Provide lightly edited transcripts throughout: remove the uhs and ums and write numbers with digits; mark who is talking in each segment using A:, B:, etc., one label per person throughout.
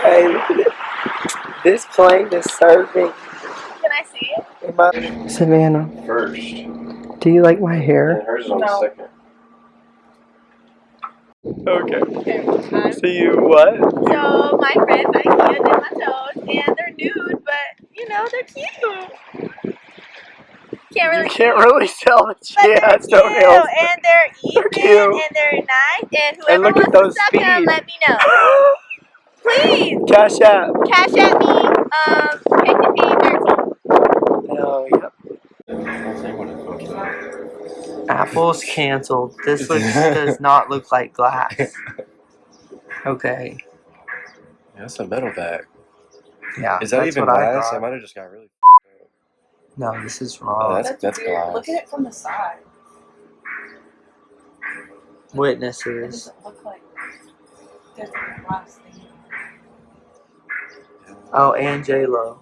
A: Hey, look at it. This plane is serving.
B: Can I see it?
A: Savannah,
C: First.
A: do you like my hair?
C: And hers is on the second.
A: Okay. See you what?
B: So my friends are cute and my toes, and they're nude, but you know they're cute.
A: You can't really tell that she
B: But
A: has
B: they're
A: toenails.
B: cute, and they're even,
A: cute.
B: and they're nice, and whoever
A: look at
B: wants
A: those
B: to suck them,
A: feet.
B: let me know. Please,
A: Cash App.
B: cash at me, KCP 13.
A: Oh, yep. Apple's canceled. This does not look like glass. Okay.
C: Yeah, that's a metal bag.
A: Yeah.
C: Is that
A: that's
C: even
A: what I
C: glass? I
A: thought.
C: might have just got really.
A: No, this is
C: Oh,
A: wrong.
C: that's
D: weird.
C: glass.
D: Look at it from the side. It
A: Witnesses.
D: doesn't look like there's a glass thing.
A: Oh, and J-Lo.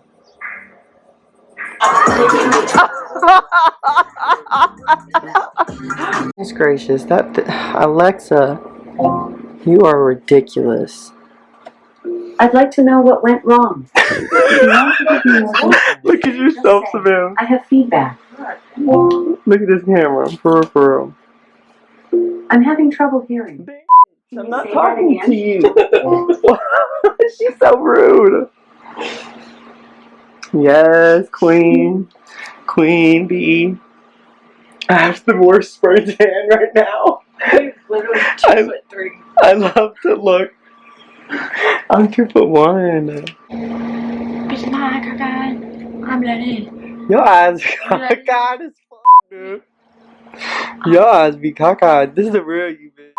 A: Goodness gracious, Alexa, you are ridiculous.
E: I'd like to know what went wrong.
A: Look at yourself, Savannah.
E: I have feedback.
A: Look at this camera, for real.
E: I'm having trouble hearing.
A: I'm not talking to you. She's so rude. Yes, Queen Bee. I have the worst spray tan right now.
D: Literally 2'3".
A: I love to look. I'm 2'1".
D: It's my cockeyed. I'm Lenny.
A: Your eyes be cockeyed as fuck, dude. Your eyes be cockeyed. This is the real you, bitch.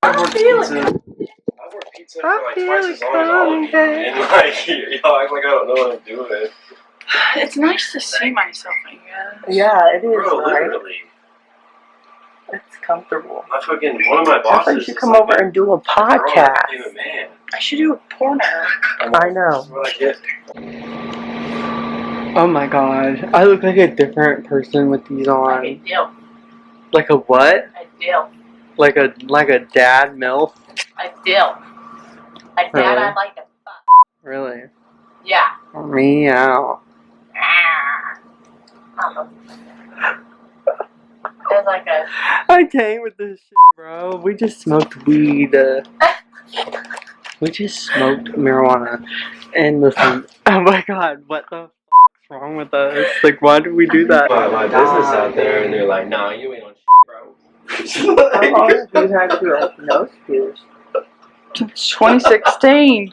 C: I work pizza for like twice as long as all of you. And like, y'all act like I don't know what I'm doing.
D: It's nice to see myself, I guess.
A: Yeah, it is,
C: Bro,
A: right?
C: literally.
A: It's comfortable.
C: One of my
A: I
C: bosses.
A: thought you should come over and do a podcast.
C: I'm a man.
D: I should do a porno.
A: I know.
C: That's what I get.
A: Oh my god. I look like a different person with these
D: Like a
A: on.
D: dilf.
A: Like a what?
D: A dilf.
A: Like a dad MILF?
D: A dilf. A dad
A: Really?
D: I'd like to fuck.
A: Really?
D: Yeah.
A: Meow.
D: There's like a...
A: I came with this shit, bro. We just smoked weed. We just smoked marijuana. And listen, oh my god, what the f***'s wrong with us? Like, why did we do that?
C: My business out there, and they're like, nah, you ain't on shit, bro.
A: How long have you had your nose pierced?
D: 2016.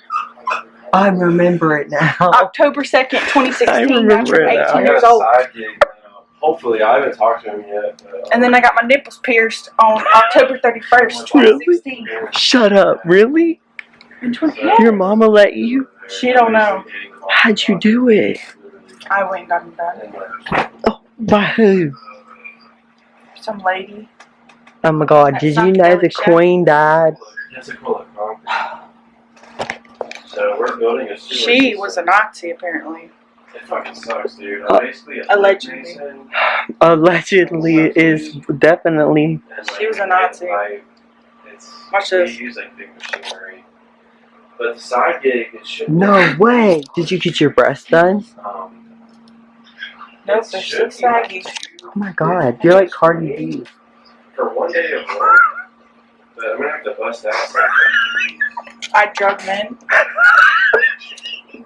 A: I remember it now.
D: October 2nd, 2016.
A: I remember it now.
D: 18 years old.
C: Side gig now. Hopefully, I haven't talked to him yet.
D: And then I got my nipples pierced on October 31st, 2016.
A: Shut up, really? Your mama let you?
D: She don't know.
A: How'd you do it?
D: I went and got them done.
A: Oh, by who?
D: Some lady.
A: Oh my god, did you know the queen died?
C: That's a cool So we're building a sewer
D: She
C: system.
D: was a Nazi, apparently.
C: It fucking sucks, dude. I'm basically a
D: Allegedly.
C: Mason,
A: Allegedly is definitely.
C: and,
D: She was a Nazi. Watch
C: We
D: this.
C: use like big machinery. But the side gig, it should
A: No way! Did you get your breast done?
D: Nope,
C: it
D: they're
C: should
D: still
C: be like
D: saggy.
A: Oh my god, you're like Cardi B.
C: for one day of work. But I'm gonna have to bust out something.
D: I drug men.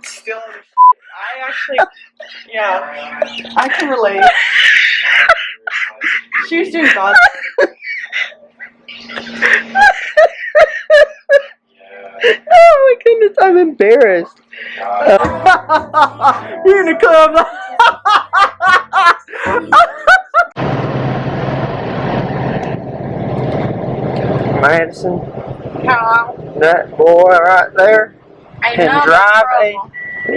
D: Still, I actually, yeah, I can relate. She was doing God's work.
C: Yeah.
A: Oh my goodness, I'm embarrassed.
C: God.
A: We're in the club. Madison,
B: Hello.
A: that boy right there
B: I
A: can
B: know
A: drive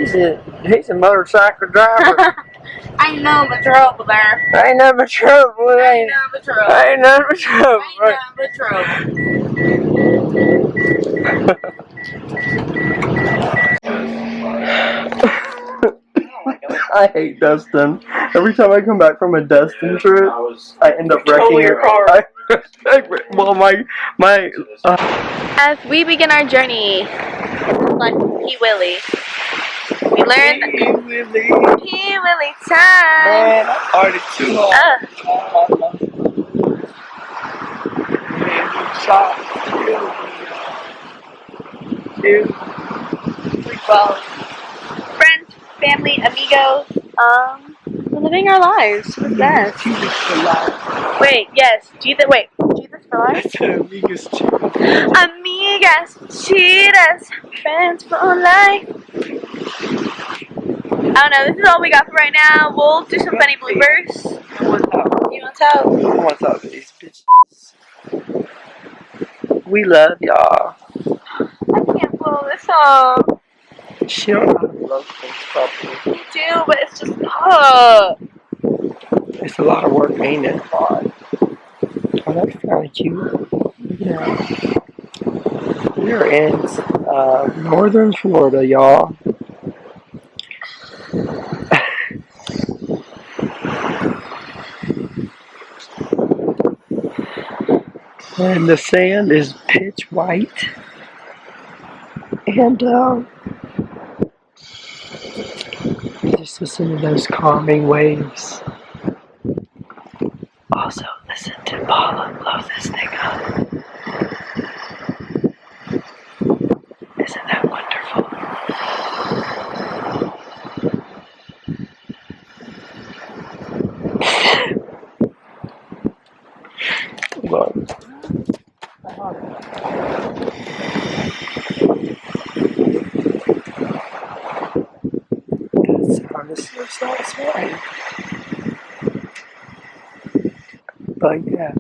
B: the
A: he's a motorcycle driver.
B: trouble. I know the trouble there.
A: Ain't nothing but trouble.
B: I
A: Ain't
B: know the trouble.
A: nothing but trouble.
B: I know the trouble.
A: I hate Dustin. Every time I come back from a Dustin trip, I end up wrecking
D: your car.
A: Well, my
B: As we begin our journey Like P. Willie. We learned
A: Hey, Willie.
B: P. Willie time.
A: Man, I partied too hard. Man, you shot. Dude. Well,
B: Friends, family, amigos. We're living our lives to the best.
A: Jesus for life.
B: Wait, yes, Jesus for life?
A: That's an Amigos too.
B: Amigas, cheetahs, friends for life. I don't know, this is all we got for right now. We'll do some funny bloopers. You want to tell?
A: What's up, these bitches? We love y'all.
B: I can't pull this off.
A: She don't know how to love things properly.
B: We do, but it's just,
A: It's a lot of work, ain't it? Oh, that's kind of cute. Yeah. We're in northern Florida, y'all. And the sand is pitch white. And just listen to those calming waves. Also, listen to Paula blow this thing up. Isn't that wonderful? Look. That sound is so satisfying. But yeah,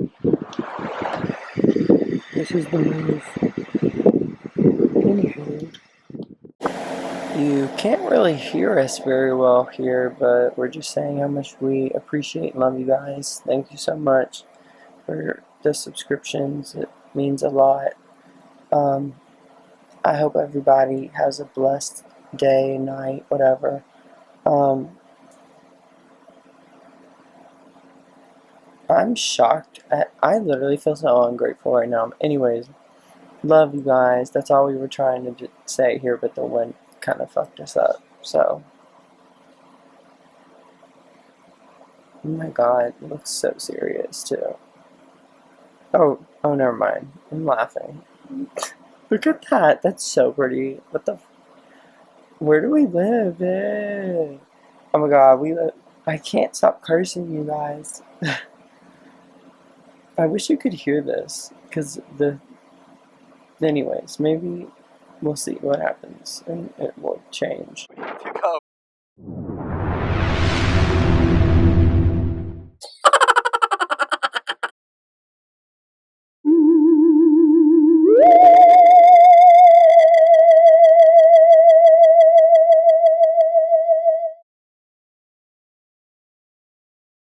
A: this is the move. Anywho, you can't really hear us very well here, but we're just saying how much we appreciate and love you guys. Thank you so much for the subscriptions. It means a lot. I hope everybody has a blessed day, night, whatever. I'm shocked. I literally feel so ungrateful right now. Anyways, love you guys. That's all we were trying to say here, but the wind kind of fucked us up. So, oh my god, it looks so serious too. Oh, never mind. I'm laughing. Look at that. That's so pretty. What the? Where do we live? Oh my god, we live. I can't stop cursing, you guys. I wish you could hear this, because anyways, maybe we'll see what happens, and it will change.